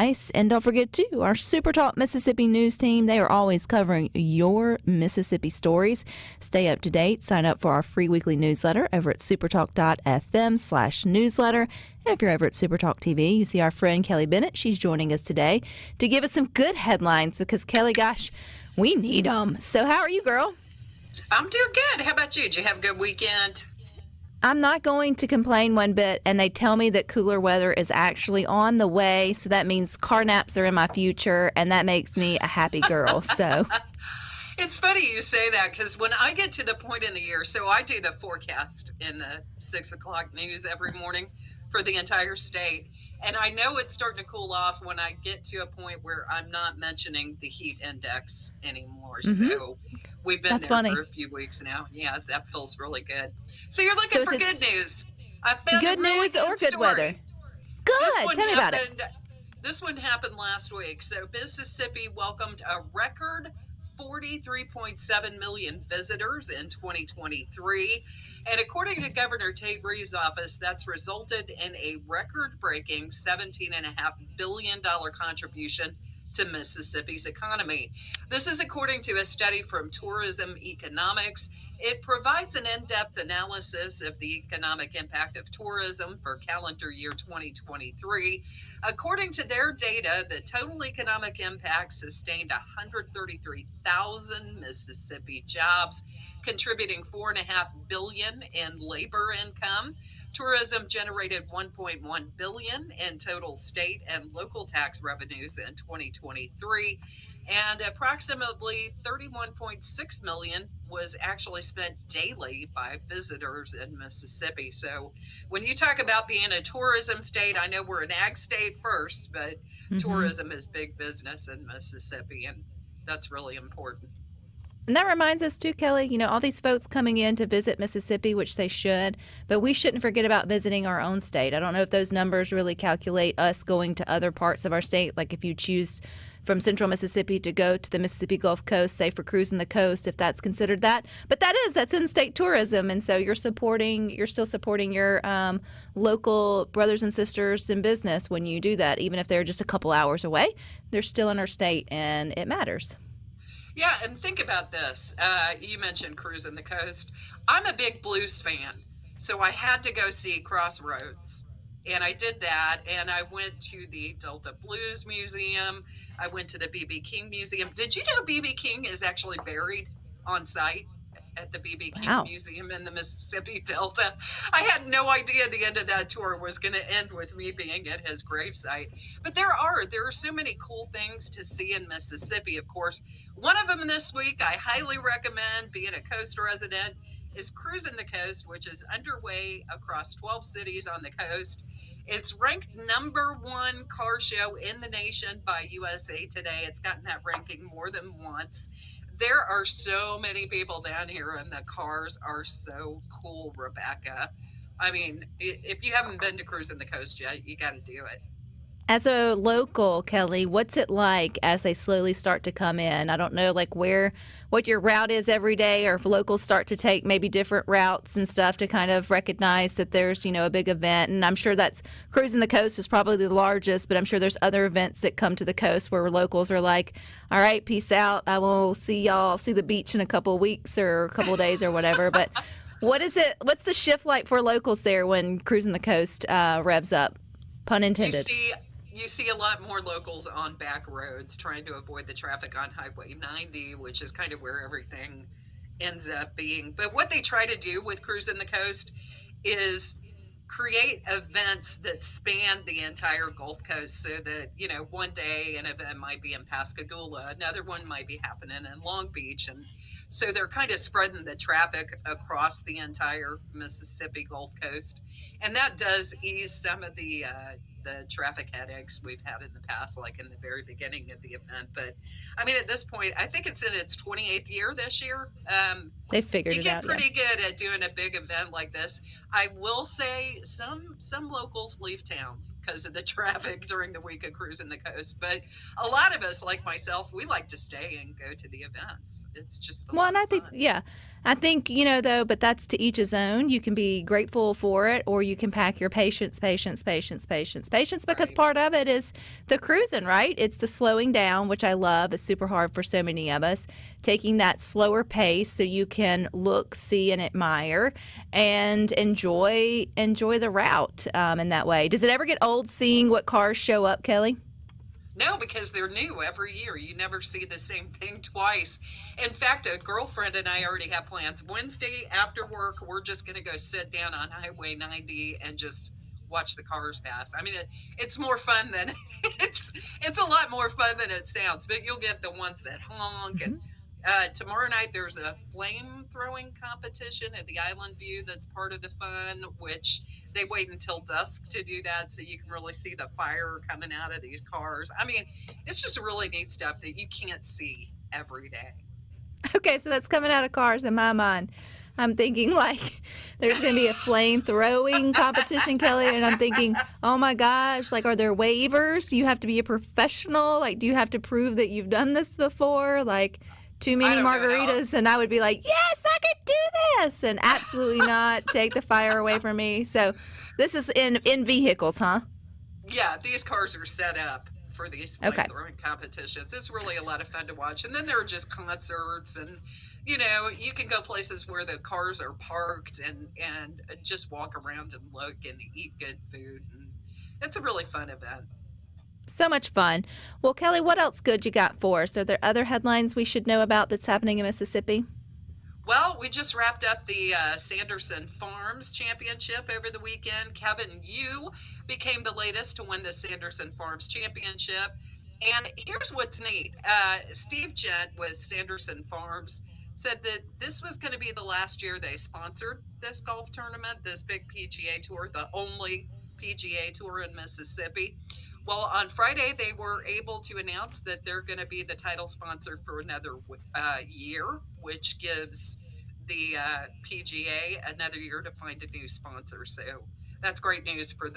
nice. And don't forget, too, our SuperTalk Mississippi news team, they are always covering your Mississippi stories. Stay up to date. Sign up for our free weekly newsletter over at supertalk.fm/newsletter. And if you're over at SuperTalk TV, you see our friend Kelly Bennett. She's joining us today to give us some good headlines because, Kelly, gosh, we need them. So how are you, girl? I'm doing good. How about you? Did you have a good weekend? I'm not going to complain one bit, and they tell me that cooler weather is actually on the way, so that means car naps are in my future, and that makes me a happy girl. So it's funny you say that because when I get to the point in the year, so I do the forecast in the 6 o'clock news every morning for the entire state, and I know it's starting to cool off when I get to a point where I'm not mentioning the heat index anymore. So we've been for a few weeks now. Yeah, that feels really good. So you're looking for good news. I found good really news or good story. Weather? Good. Tell me about it. This one happened last week. So Mississippi welcomed a record 43.7 million visitors in 2023. And according to Governor Tate Reeves' office, that's resulted in a record-breaking $17.5 billion contribution to Mississippi's economy. This is according to a study from Tourism Economics. It provides an in-depth analysis of the economic impact of tourism for calendar year 2023. According to their data, the total economic impact sustained 133,000 Mississippi jobs, contributing $4.5 billion in labor income. Tourism generated $1.1 billion in total state and local tax revenues in 2023, and approximately $31.6 million was actually spent daily by visitors in Mississippi. So when you talk about being a tourism state, I know we're an ag state first, but tourism is big business in Mississippi, and that's really important. And that reminds us, too, Kelly, all these folks coming in to visit Mississippi, which they should, but we shouldn't forget about visiting our own state. I don't know if those numbers really calculate us going to other parts of our state, like if you choose from central Mississippi to go to the Mississippi Gulf Coast, say for cruising the coast, if that's considered that. But that's in-state tourism, and so you're still supporting your local brothers and sisters in business when you do that, even if they're just a couple hours away. They're still in our state, and it matters. Yeah, and think about this. You mentioned cruising the coast. I'm a big blues fan, so I had to go see Crossroads, and I did that, and I went to the Delta Blues Museum. I went to the B.B. King Museum. Did you know B.B. King is actually buried on site at the B.B. King Museum in the Mississippi Delta? I had no idea the end of that tour was going to end with me being at his gravesite. But there are so many cool things to see in Mississippi, of course. One of them this week I highly recommend, being a coast resident, is Cruising the Coast, which is underway across 12 cities on the coast. It's ranked #1 car show in the nation by USA Today. It's gotten that ranking more than once. There are so many people down here, and the cars are so cool, Rebecca. I mean, if you haven't been to Cruising the Coast yet, you got to do it. As a local, Kelly, what's it like as they slowly start to come in? I don't know, what your route is every day, or if locals start to take maybe different routes and stuff to kind of recognize that there's, a big event. And I'm sure that's Cruising the Coast is probably the largest, but I'm sure there's other events that come to the coast where locals are like, all right, peace out. I will see the beach in a couple of weeks or a couple of days or whatever. But what's the shift like for locals there when Cruising the Coast revs up? Pun intended. You see a lot more locals on back roads trying to avoid the traffic on Highway 90, which is kind of where everything ends up being. But what they try to do with Cruising the Coast is create events that span the entire Gulf Coast, so that, one day an event might be in Pascagoula, another one might be happening in Long Beach. And so they're kind of spreading the traffic across the entire Mississippi Gulf Coast. And that does ease some of the traffic headaches we've had in the past, like in the very beginning of the event. But I mean, at this point, I think it's in its 28th year this year. They figured it out. You get pretty good at doing a big event like this. I will say some locals leave town because of the traffic during the week of cruising the coast. But a lot of us, like myself, we like to stay and go to the events. It's just a Well, lot and of I think, fun. yeah, I think, though, but that's to each his own. You can be grateful for it, or you can pack your patience, because Right. part of it is the cruising, right? It's the slowing down, which I love. It's super hard for so many of us. Taking that slower pace so you can look, see, and admire and enjoy the route in that way. Does it ever get old seeing what cars show up, Kelly? No, because they're new every year. You never see the same thing twice. In fact, a girlfriend and I already have plans. Wednesday after work, we're just going to go sit down on Highway 90 and just watch the cars pass. I mean, it's more fun than it's a lot more fun than it sounds. But you'll get the ones that honk. And tomorrow night there's a flame throwing competition at the Island View. That's part of the fun, which they wait until dusk to do that, so you can really see the fire coming out of these cars. I mean, it's just really neat stuff that you can't see every day. Okay, so that's coming out of cars in my mind. I'm thinking like there's going to be a flame throwing competition, Kelly, and I'm thinking, oh my gosh, like are there waivers? Do you have to be a professional? Like, do you have to prove that you've done this before? Like, too I many don't know how. margaritas, and I would be like, yes, I could do this, and absolutely not take the fire away from me. So, this is in vehicles, huh? Yeah, these cars are set up for these flame Okay. throwing competitions. It's really a lot of fun to watch. And then there are just concerts, and you can go places where the cars are parked and just walk around and look and eat good food. And it's a really fun event. So much fun. Well, Kelly, what else good you got for us? Are there other headlines we should know about that's happening in Mississippi? Well, we just wrapped up the Sanderson Farms Championship over the weekend. Kevin Yu became the latest to win the Sanderson Farms Championship. And here's what's neat. Steve Gent with Sanderson Farms said that this was going to be the last year they sponsored this golf tournament, this big PGA Tour, the only PGA Tour in Mississippi. Well, on Friday, they were able to announce that they're going to be the title sponsor for another year, which gives the PGA another year to find a new sponsor. So that's great news for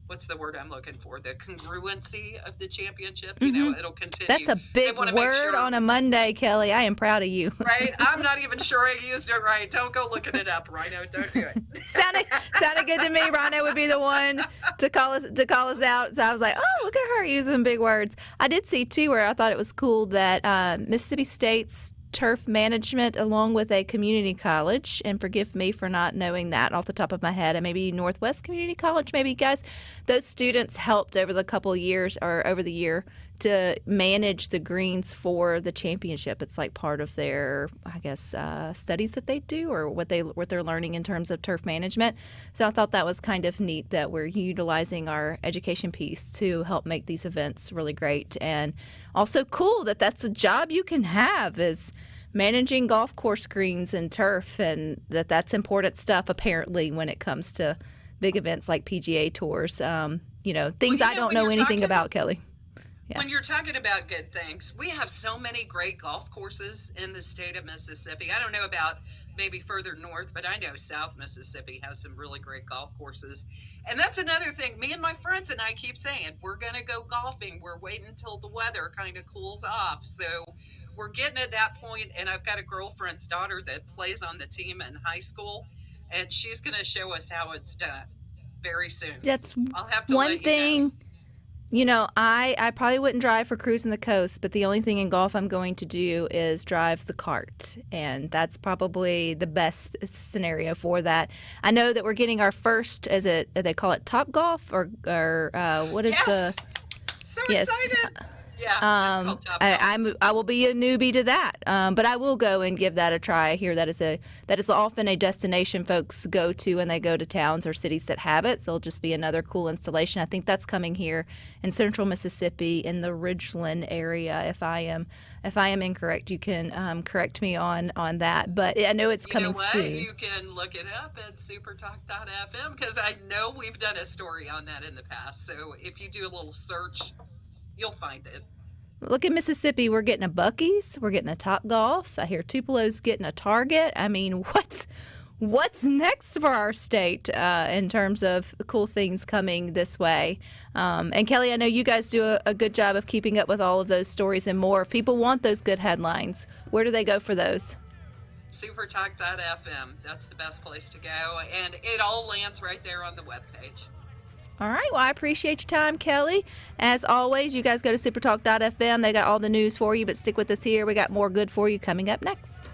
what's the word I'm looking for? The congruency of the championship. It'll That's continue. a They big want to make word sure, on a Monday, Kelly. I am proud of you. right? I'm not even sure I used it right. Don't go looking it up, Rhino. Don't do it. sounded good to me. Rhino would be the one to call us out. So I was like, oh, look at her using big words. I did see too where I thought it was cool that Mississippi State's turf management, along with a community college, and forgive me for not knowing that off the top of my head, and maybe Northwest Community College, maybe guys, those students helped over the couple of years or over the year to manage the greens for the championship. It's like part of their, I guess, studies that they do, or what they're learning in terms of turf management. So I thought that was kind of neat that we're utilizing our education piece to help make these events really great, and also cool that that's a job you can have, is managing golf course greens and turf, and that's important stuff apparently when it comes to big events like PGA tours. Things I don't know anything about, Kelly. Yeah. When you're talking about good things, we have so many great golf courses in the state of Mississippi. I don't know about maybe further north, but I know South Mississippi has some really great golf courses. And that's another thing. Me and my friends and I keep saying, we're going to go golfing. We're waiting until the weather kind of cools off. So we're getting at that point, and I've got a girlfriend's daughter that plays on the team in high school, and she's going to show us how it's done very soon. That's I'll have to one let thing. you know. I probably wouldn't drive for cruising the coast, but the only thing in golf I'm going to do is drive the cart, and that's probably the best scenario for that. I know that we're getting our first, they call it Top Golf, or what is Yes! the So yes. excited. Yeah, it's called Top Golf. I will be a newbie to that, but I will go and give that a try. I hear that is often a destination folks go to when they go to towns or cities that have it. So it'll just be another cool installation. I think that's coming here in central Mississippi in the Ridgeland area. If I am incorrect, you can correct me on that. But I know it's coming soon. You can look it up at supertalk.fm, because I know we've done a story on that in the past. So if you do a little search, you'll find it. Look at Mississippi. We're getting a Buc-ee's. We're getting a Top Golf. I hear Tupelo's getting a Target. I mean, what's next for our state in terms of cool things coming this way. And Kelly, I know you guys do a good job of keeping up with all of those stories and more. If people want those good headlines, where do they go for those? SuperTalk.fm. That's the best place to go. And it all lands right there on the webpage. All right. Well, I appreciate your time, Kelly. As always, you guys go to supertalk.fm. They got all the news for you, but stick with us here. We got more good for you coming up next.